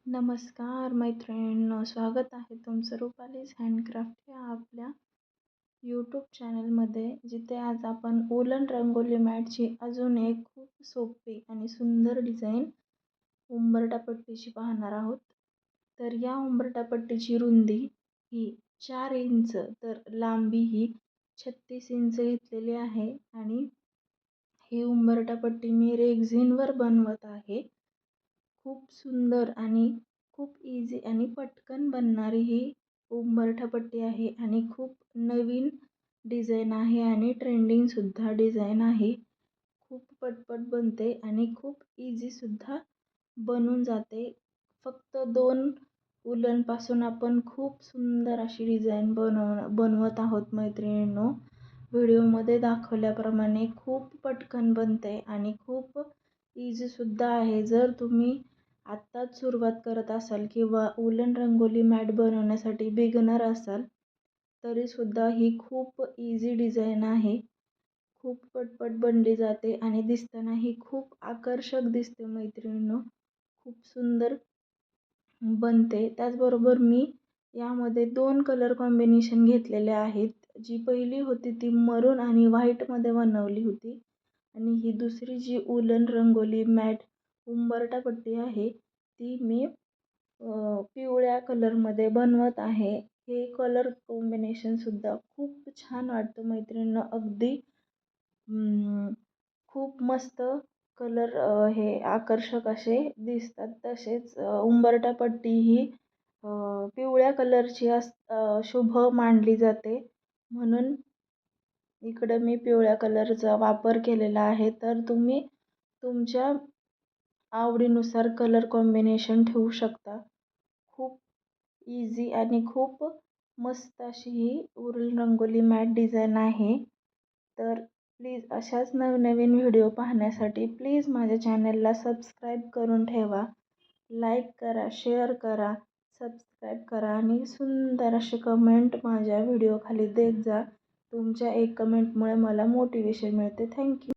नमस्कार मैत्रिणींनो, स्वागत आहे तुमचं रुपालीज हँडक्राफ्ट या आपल्या यूट्यूब चॅनलमध्ये, जिथे आज आपण वूलन रंगोली मॅटची अजून एक खूप सोपी आणि सुंदर डिझाईन उंबरठा पट्टीची पाहणार आहोत. तर या उंबरठा पट्टीची रुंदी ही 4 इंच तर लांबी ही 36 इंच घेतलेली आहे आणि ही उंबरठा पट्टी मी रेक्झिनवर बनवत आहे. खूप सुंदर आणि खूप इझी आणि पटकन बनणारी ही उंबरठा पट्टी आहे आणि खूप नवीन डिझाईन आहे आणि ट्रेंडिंगसुद्धा डिझाईन आहे. खूप पटपट बनते आणि खूप इझीसुद्धा बनून जाते. फक्त 2 वूलनपासून आपण खूप सुंदर अशी डिझाईन बनवत आहोत मैत्रिणींनो. व्हिडिओमध्ये दाखवल्याप्रमाणे खूप पटकन बनते आणि खूप इझीसुद्धा आहे. जर तुम्ही आत्ताच सुरुवात करत असाल किंवा वूलन रंगोली मॅट बनवण्यासाठी बिगनर असाल, तरीसुद्धा ही खूप इझी डिझाईन आहे. खूप पटपट बनली जाते आणि दिसतानाही खूप आकर्षक दिसते मैत्रिणींनो. खूप सुंदर बनते. त्याचबरोबर मी यामध्ये 2 कलर कॉम्बिनेशन घेतलेले आहेत. जी पहिली होती ती मरून आणि व्हाईटमध्ये बनवली होती आणि ही दुसरी जी वूलन रंगोली मॅट उंबरठा पट्टी आहे ती मी पिवळ्या कलरमध्ये बनवत आहे. हे कलर कॉम्बिनेशनसुद्धा खूप छान वाटतं मैत्रिणींनो. अगदी खूप मस्त कलर हे आकर्षक असे दिसतात. तसेच उंबरठा पट्टी ही पिवळ्या कलरची शुभ मानली जाते, म्हणून इकडं मी पिवळ्या कलरचा वापर केलेला आहे. तर तुम्ही तुमच्या आवडीनुसार कलर कॉम्बिनेशन ठेवू शकता. खूप इझी आणि खूप मस्त अशी ही वूलन रंगोली मॅट डिझाईन आहे. तर प्लीज अशाच नवनवीन व्हिडिओ पाहण्यासाठी प्लीज माझ्या चॅनलला सबस्क्राईब करून ठेवा. लाईक करा, शेअर करा, सबस्क्राईब करा आणि सुंदर अशी कमेंट माझ्या व्हिडिओ खाली देत जा. तुमच्या एक कमेंटमुळे मला मोटिवेशन मिळते. थँक्यू.